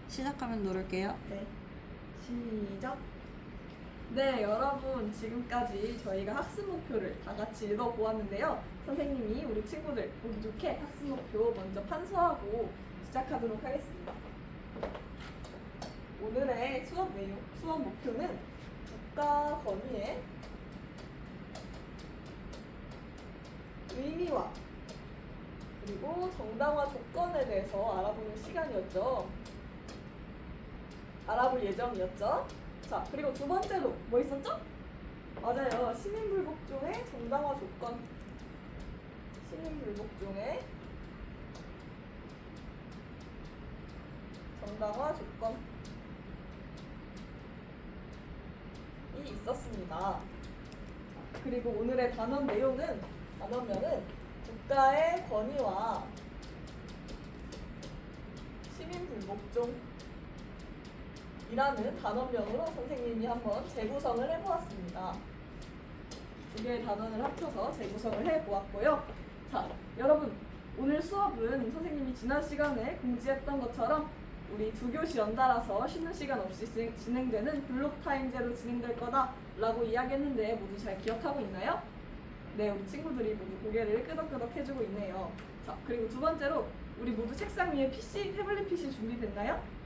시작하면 누를게요. 네, 시작. 네, 여러분 지금까지 저희가 학습 목표를 다 같이 읽어보았는데요. 선생님이 우리 친구들 보기 좋게 학습 목표 먼저 판서하고 시작하도록 하겠습니다. 오늘의 수업 내용, 수업 목표는 국가 권위의 의미와 그리고 정당화 조건에 대해서 알아보는 시간이었죠. 알아볼 예정이었죠. 자, 그리고 두 번째로 뭐 있었죠? 맞아요. 시민불복종의 정당화 조건. 시민불복종의 정당화 조건이 있었습니다. 자, 그리고 오늘의 단원면은 국가의 권위와 시민불복종 이라는 단원명으로 선생님이 한번 재구성을 해보았습니다. 두 개의 단원을 합쳐서 재구성을 해보았고요. 자, 여러분 오늘 수업은 선생님이 지난 시간에 공지했던 것처럼 우리 두 교시 연달아서 쉬는 시간 없이 진행되는 블록 타임제로 진행될 거다라고 이야기했는데 모두 잘 기억하고 있나요? 네, 우리 친구들이 모두 고개를 끄덕끄덕 해주고 있네요. 자, 그리고 두 번째로 우리 모두 책상 위에 PC, 태블릿 PC 준비됐나요?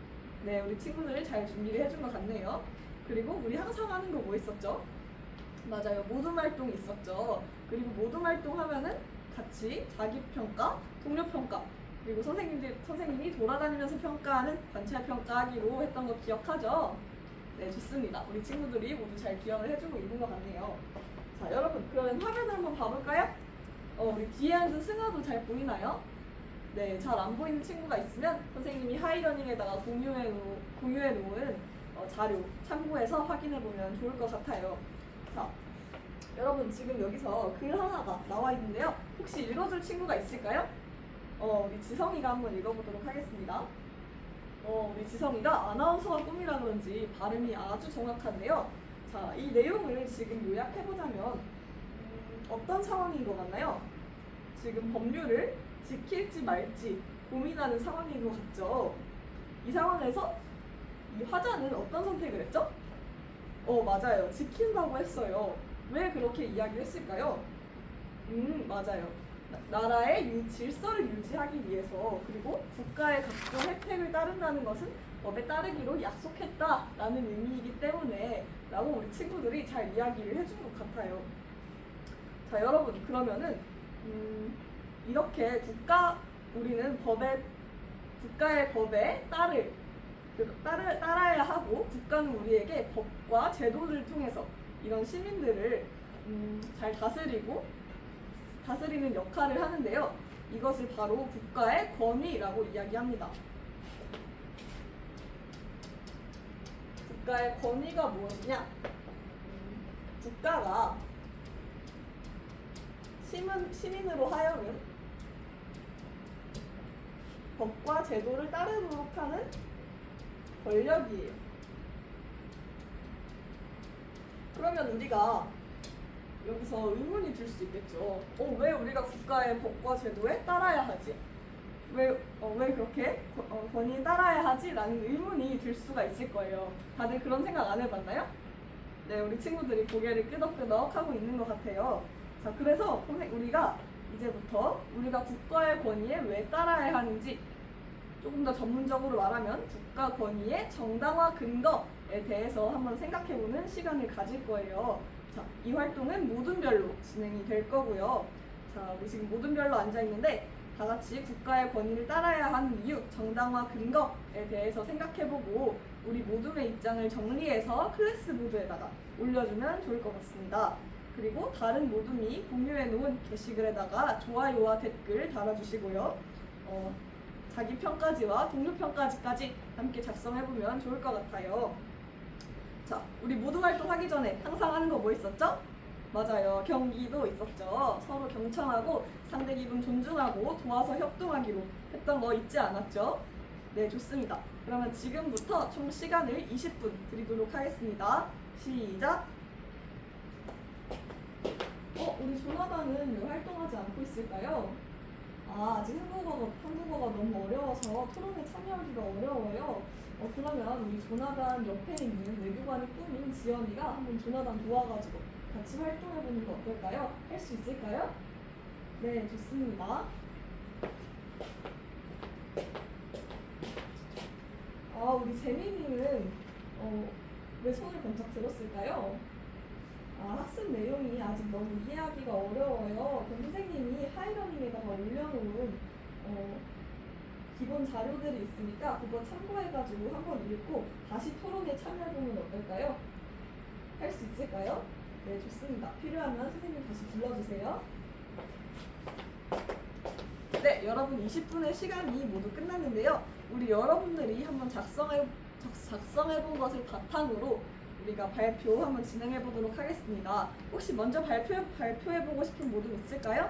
네, 우리 친구들 잘 준비를 해준 것 같네요. 그리고 우리 항상 하는 거 뭐 있었죠? 맞아요, 모둠 활동 있었죠. 그리고 모둠 활동 하면은 같이 자기평가, 동료평가, 그리고 선생님이 돌아다니면서 평가하는 관찰평가하기로 했던 거 기억하죠? 네, 좋습니다. 우리 친구들이 모두 잘 기억을 해주고 있는 것 같네요. 자, 여러분 그러면 화면을 한번 봐볼까요? 우리 뒤에 앉은 승아도 잘 보이나요? 네, 잘 안 보이는 친구가 있으면 선생님이 하이러닝에다가 공유해 놓은 자료 참고해서 확인해 보면 좋을 것 같아요. 자, 여러분 지금 여기서 글 하나가 나와 있는데요. 혹시 읽어줄 친구가 있을까요? 우리 지성이가 한번 읽어보도록 하겠습니다. 우리 지성이가 아나운서가 꿈이라 그런지 발음이 아주 정확한데요. 자, 이 내용을 지금 요약해보자면 어떤 상황인 것 같나요? 지금 법률을 지킬지 말지 고민하는 상황인 것 같죠? 이 상황에서 이 화자는 어떤 선택을 했죠? 맞아요. 지킨다고 했어요. 왜 그렇게 이야기를 했을까요? 맞아요. 나라의 질서를 유지하기 위해서 그리고 국가의 각종 혜택을 따른다는 것은 법에 따르기로 약속했다라는 의미이기 때문에 라고 우리 친구들이 잘 이야기를 해준 것 같아요. 자, 여러분 그러면은 이렇게 우리는 국가의 법에 따라야 하고 국가는 우리에게 법과 제도를 통해서 이런 시민들을 잘 다스리는 역할을 하는데요. 이것을 바로 국가의 권위라고 이야기합니다. 국가의 권위가 무엇이냐? 국가가 시민으로 하여금 법과 제도를 따르도록 하는 권력이에요. 그러면 우리가 여기서 의문이 들 수 있겠죠. 왜 우리가 국가의 법과 제도에 따라야 하지? 왜 그렇게 권위에 따라야 하지? 라는 의문이 들 수가 있을 거예요. 다들 그런 생각 안 해봤나요? 네, 우리 친구들이 고개를 끄덕끄덕 하고 있는 것 같아요. 자, 그래서 우리가 이제부터 우리가 국가의 권위에 왜 따라야 하는지 조금 더 전문적으로 말하면 국가 권위의 정당화 근거에 대해서 한번 생각해보는 시간을 가질 거예요. 자, 이 활동은 모둠별로 진행이 될 거고요. 자, 우리 지금 모둠별로 앉아있는데 다 같이 국가의 권위를 따라야 하는 이유, 정당화 근거에 대해서 생각해보고 우리 모둠의 입장을 정리해서 클래스보드에다가 올려주면 좋을 것 같습니다. 그리고 다른 모둠이 공유해 놓은 게시글에다가 좋아요와 댓글 달아주시고요. 자기 평가지와 동료 평가지까지 함께 작성해보면 좋을 것 같아요. 자, 우리 모둠 활동 하기 전에 항상 하는 거 뭐 있었죠? 맞아요. 경기도 있었죠. 서로 경청하고 상대 기분 존중하고 도와서 협동하기로 했던 거 잊지 않았죠? 네, 좋습니다. 그러면 지금부터 총 시간을 20분 드리도록 하겠습니다. 시작! 우리 조나단은 왜 활동하지 않고 있을까요? 아직 한국어가 너무 어려워서 토론에 참여하기가 어려워요. 그러면 우리 조나단 옆에 있는 외교관이 꿈인 지연이가 한번 조나단 도와가지고 같이 활동해보는 거 어떨까요? 할 수 있을까요? 네, 좋습니다. 우리 재민이는 왜 손을 번쩍 들었을까요? 학습 내용이 아직 너무 이해하기가 어려워요. 그럼 선생님이 하이러닝에다가 올려놓은 기본 자료들이 있으니까 그거 참고해가지고 한번 읽고 다시 토론에 참여해보면 어떨까요? 할 수 있을까요? 네, 좋습니다. 필요하면 선생님 다시 불러주세요. 네, 여러분 20분의 시간이 모두 끝났는데요. 우리 여러분들이 한번 작성해본 것을 바탕으로 우리가 발표 한번 진행해보도록 하겠습니다. 혹시 먼저 발표해보고 싶은 모둠 있을까요?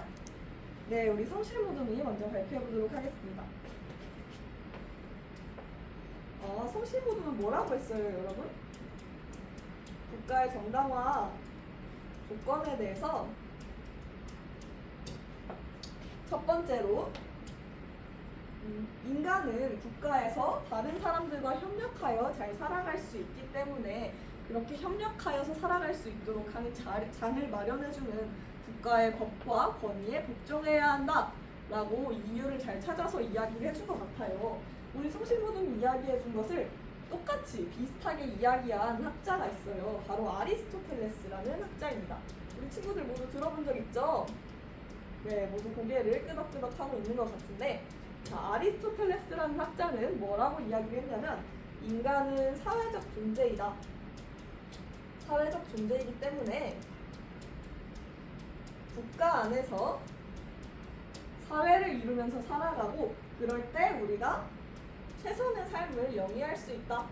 네, 우리 성실 모둠이 먼저 발표해보도록 하겠습니다. 성실 모둠은 뭐라고 했어요, 여러분? 국가의 정당화 조건에 대해서 첫 번째로 인간은 국가에서 다른 사람들과 협력하여 잘 살아갈 수 있기 때문에 그렇게 협력하여서 살아갈 수 있도록 하는 장을 마련해주는 국가의 법과 권위에 복종해야 한다 라고 이유를 잘 찾아서 이야기를 해준 것 같아요. 우리 성실모둠이 이야기해준 것을 똑같이 비슷하게 이야기한 학자가 있어요. 바로 아리스토텔레스라는 학자입니다. 우리 친구들 모두 들어본 적 있죠? 네, 모두 고개를 끄덕끄덕 하고 있는 것 같은데, 아리스토텔레스라는 학자는 뭐라고 이야기를 했냐면 인간은 사회적 존재이다. 사회적 존재이기 때문에 국가 안에서 사회를 이루면서 살아가고 그럴 때 우리가 최선의 삶을 영위할 수 있다.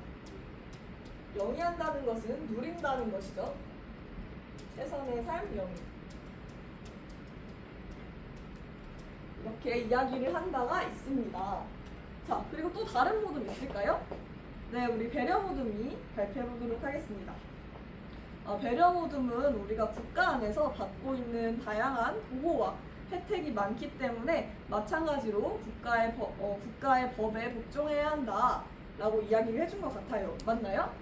영위한다는 것은 누린다는 것이죠. 최선의 삶 영위. 이렇게 이야기를 한 바가 있습니다. 자, 그리고 또 다른 모둠 있을까요? 네, 우리 배려 모둠이 발표해보도록 하겠습니다. 배려 모둠은 우리가 국가 안에서 받고 있는 다양한 보호와 혜택이 많기 때문에 마찬가지로 국가의 법에 복종해야 한다 라고 이야기를 해준 것 같아요. 맞나요?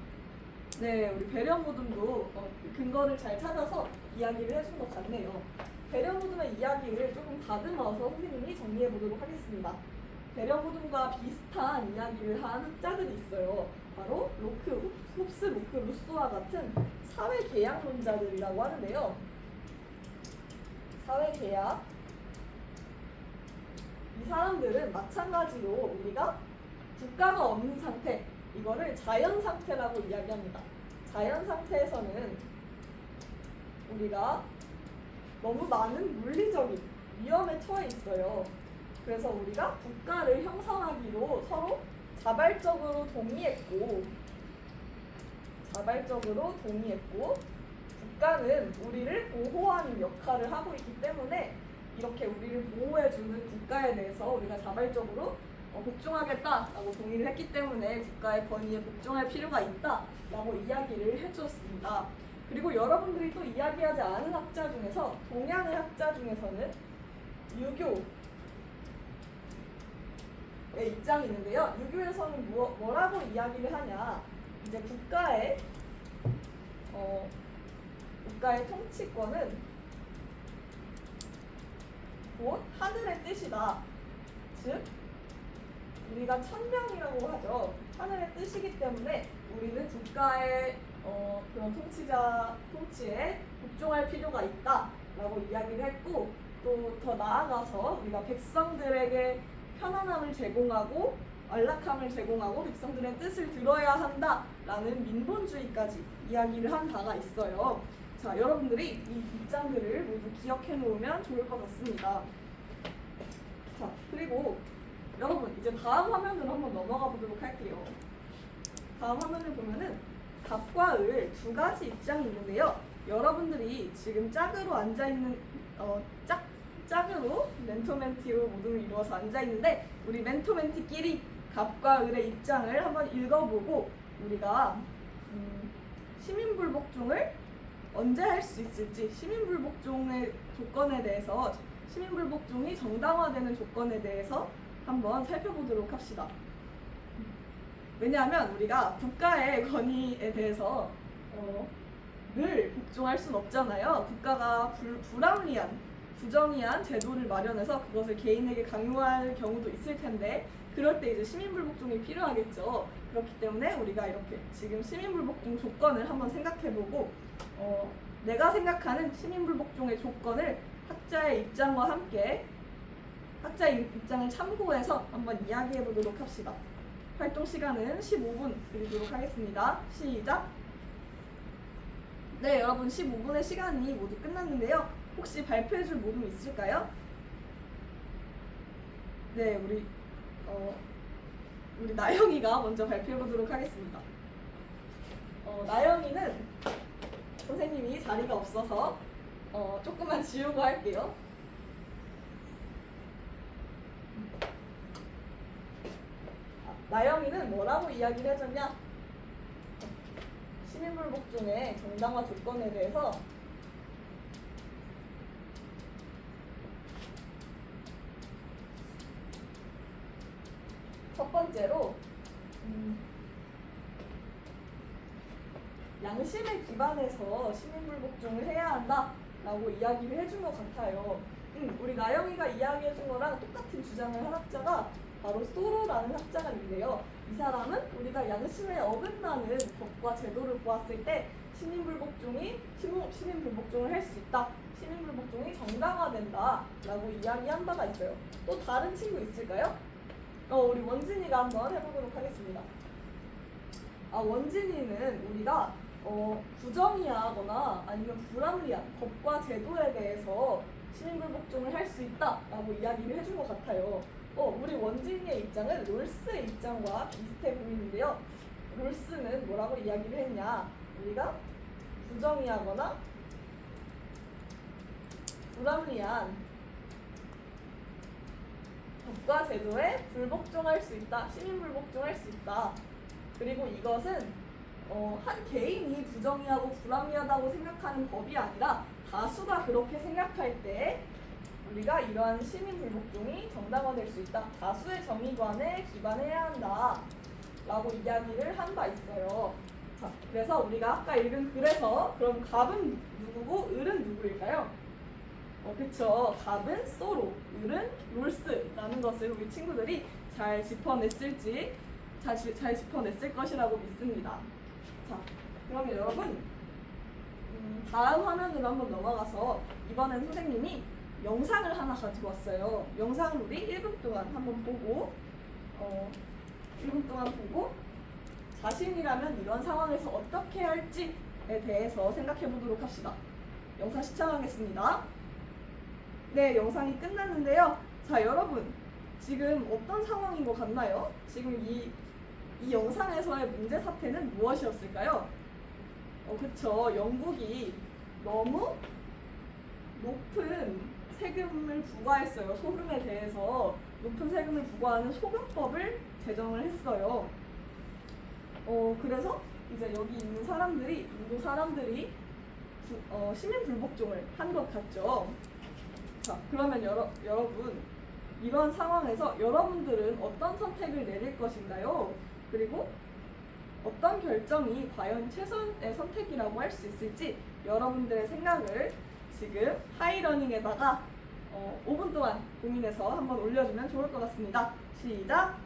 네, 우리 배려 모둠도 근거를 잘 찾아서 이야기를 해준 것 같네요. 배려 모둠의 이야기를 조금 다듬어서 선생님이 정리해 보도록 하겠습니다. 배려 모둠과 비슷한 이야기를 한 학자들이 있어요. 바로 로크, 홉스, 로크, 루소와 같은 사회계약론자들이라고 하는데요. 사회계약. 이 사람들은 마찬가지로 우리가 국가가 없는 상태, 이거를 자연상태라고 이야기합니다. 자연상태에서는 우리가 너무 많은 물리적인 위험에 처해 있어요. 그래서 우리가 국가를 형성하기로 서로 자발적으로 동의했고 국가는 우리를 보호하는 역할을 하고 있기 때문에 이렇게 우리를 보호해주는 국가에 대해서 우리가 자발적으로 복종하겠다라고 동의를 했기 때문에 국가의 권위에 복종할 필요가 있다라고 이야기를 해주었습니다. 그리고 여러분들이 또 이야기하지 않은 학자 중에서 동양의 학자 중에서는 유교의 입장이 있는데요. 유교에서는 뭐라고 이야기를 하냐? 이제 국가의 통치권은 곧 하늘의 뜻이다. 즉 우리가 천명이라고 하죠. 하늘의 뜻이기 때문에 우리는 국가의 그런 통치에 복종할 필요가 있다라고 이야기를 했고, 또 더 나아가서 우리가 백성들에게 편안함을 제공하고 안락함을 제공하고 백성들의 뜻을 들어야 한다라는 민본주의까지 이야기를 한 바가 있어요. 자, 여러분들이 이 입장들을 모두 기억해 놓으면 좋을 것 같습니다. 자, 그리고 여러분 이제 다음 화면으로 한번 넘어가 보도록 할게요. 다음 화면을 보면은 갑과 을 두 가지 입장이 있는데요. 여러분들이 지금 짝으로 앉아있는 짝으로 멘토멘티로 모두를 이루어서 앉아있는데 우리 멘토멘티끼리 갑과 을의 입장을 한번 읽어보고 우리가 시민불복종을 언제 할 수 있을지, 시민불복종의 조건에 대해서, 시민불복종이 정당화되는 조건에 대해서 한번 살펴보도록 합시다. 왜냐하면 우리가 국가의 권위에 대해서 늘 복종할 순 없잖아요. 국가가 불합리한, 부정의한 제도를 마련해서 그것을 개인에게 강요할 경우도 있을 텐데 그럴 때 이제 시민불복종이 필요하겠죠. 그렇기 때문에 우리가 이렇게 지금 시민불복종 조건을 한번 생각해보고 내가 생각하는 시민불복종의 조건을 학자의 입장과 함께 학자의 입장을 참고해서 한번 이야기해 보도록 합시다. 활동 시간은 15분 드리도록 하겠습니다. 시작! 네, 여러분 15분의 시간이 모두 끝났는데요. 혹시 발표해 줄 모둠 있을까요? 네, 우리 나영이가 먼저 발표해 보도록 하겠습니다. 나영이는 선생님이 자리가 없어서 조금만 지우고 할게요. 나영이는 뭐라고 이야기를 해줬냐? 시민불복종의 정당화 조건에 대해서 첫 번째로 양심에 기반해서 시민불복종을 해야 한다라고 이야기를 해준 것 같아요. 우리 나영이가 이야기해준 거랑 똑같은 주장을 한 학자가 바로 소로라는 학자가 있는데요. 이 사람은 우리가 양심에 어긋나는 법과 제도를 보았을 때 시민불복종을 할 수 있다. 시민불복종이 정당화된다 라고 이야기한 바가 있어요. 또 다른 친구 있을까요? 우리 원진이가 한번 해보도록 하겠습니다. 원진이는 우리가 부정의하거나 아니면 불합리한 법과 제도에 대해서 시민불복종을 할 수 있다라고 이야기를 해준 것 같아요. 우리 원진이의 입장은 롤스의 입장과 비슷해 보이는데요. 롤스는 뭐라고 이야기를 했냐? 우리가 부정의하거나 불합리한 법과 제도에 불복종할 수 있다. 시민불복종할 수 있다. 그리고 이것은 한 개인이 부정의하고 불합리하다고 생각하는 법이 아니라 다수가 그렇게 생각할 때 우리가 이러한 시민불복종이 정당화될 수 있다. 다수의 정의관에 기반해야 한다 라고 이야기를 한 바 있어요. 자, 그래서 우리가 아까 읽은 글에서 그럼 갑은 누구고 을은 누구일까요? 그쵸. 갑은 소로, 을은 롤스라는 것을 우리 친구들이 잘 짚어냈을 것이라고 믿습니다. 자, 그러면 여러분 다음 화면으로 한번 넘어가서 이번엔 선생님이 영상을 하나 가지고 왔어요. 영상을 우리 1분 동안 한번 보고 1분 동안 보고 자신이라면 이런 상황에서 어떻게 할지에 대해서 생각해 보도록 합시다. 영상 시청하겠습니다. 네, 영상이 끝났는데요. 자, 여러분 지금 어떤 상황인 것 같나요? 지금 이 영상에서의 문제 사태는 무엇이었을까요? 그쵸. 영국이 너무 높은 세금을 부과했어요. 소금에 대해서 높은 세금을 부과하는 소금법을 제정을 했어요. 그래서 이제 여기 있는 사람들이, 인도 사람들이 시민불복종을 한 것 같죠. 자, 그러면 여러분 이런 상황에서 여러분들은 어떤 선택을 내릴 것인가요? 그리고 어떤 결정이 과연 최선의 선택이라고 할 수 있을지 여러분들의 생각을 지금 하이러닝에다가 5분 동안 고민해서 한번 올려주면 좋을 것 같습니다. 시작!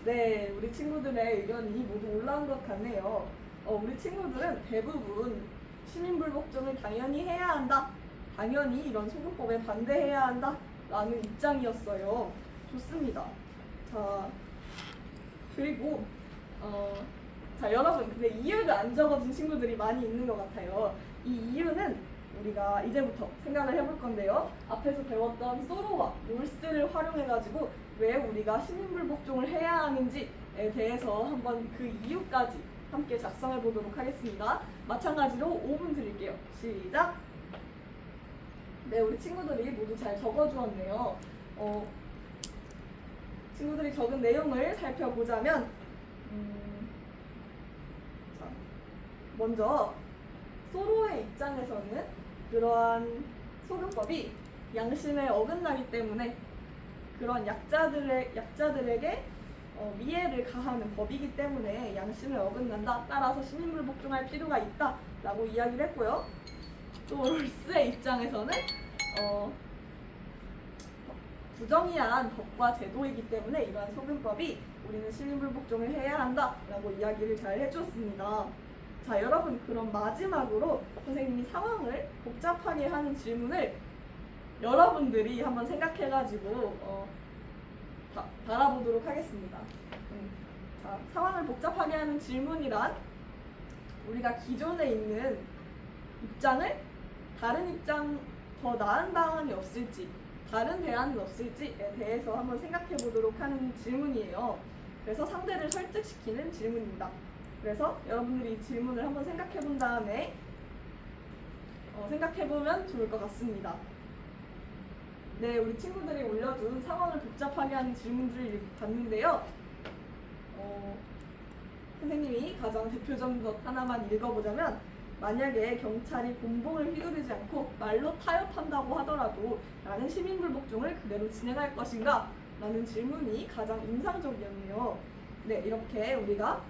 네, 우리 친구들의 의견이 모두 올라온 것 같네요. 우리 친구들은 대부분 시민불복종을 당연히 해야 한다. 당연히 이런 소금법에 반대해야 한다. 라는 입장이었어요. 좋습니다. 자, 그리고 자, 여러분 근데 이유를 안 적어준 친구들이 많이 있는 것 같아요. 이 이유는 우리가 이제부터 생각을 해볼 건데요. 앞에서 배웠던 소로와 롤스를 활용해가지고 왜 우리가 시민불복종을 해야 하는지에 대해서 한번 그 이유까지 함께 작성해 보도록 하겠습니다. 마찬가지로 5분 드릴게요. 시작! 네, 우리 친구들이 모두 잘 적어주었네요. 친구들이 적은 내용을 살펴보자면 자, 먼저 소로의 입장에서는 그러한 소금법이 양심에 어긋나기 때문에 그런 약자들에게 위해를 가하는 법이기 때문에 양심을 어긋난다. 따라서 시민물 복종할 필요가 있다. 라고 이야기를 했고요. 또 롤스의 입장에서는 부정의한 법과 제도이기 때문에 이러한 소금법이 우리는 시민물 복종을 해야 한다. 라고 이야기를 잘 해주었습니다. 자, 여러분, 그럼 마지막으로 선생님이 상황을 복잡하게 하는 질문을 여러분들이 한번 생각해가지고 달아보도록 하겠습니다. 자, 상황을 복잡하게 하는 질문이란 우리가 기존에 있는 입장을 다른 입장 더 나은 방안이 없을지, 다른 대안은 없을지에 대해서 한번 생각해 보도록 하는 질문이에요. 그래서 상대를 설득시키는 질문입니다. 그래서 여러분들이 이 질문을 한번 생각해 본 다음에 생각해 보면 좋을 것 같습니다. 네, 우리 친구들이 올려준 상황을 복잡하게 하는 질문들을 봤는데요. 선생님이 가장 대표적인 것 하나만 읽어보자면, 만약에 경찰이 곤봉을 휘두르지 않고 말로 타협한다고 하더라도 나는 시민불 복종을 그대로 진행할 것인가? 라는 질문이 가장 인상적이었네요. 네, 이렇게 우리가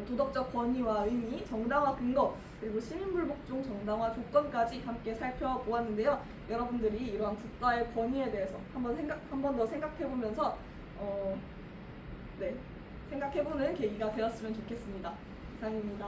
도덕적 권위와 의미, 정당화 근거, 그리고 시민불복종 정당화 조건까지 함께 살펴보았는데요. 여러분들이 이러한 국가의 권위에 대해서 한 번 더 생각해보면서 생각해보는 계기가 되었으면 좋겠습니다. 이상입니다.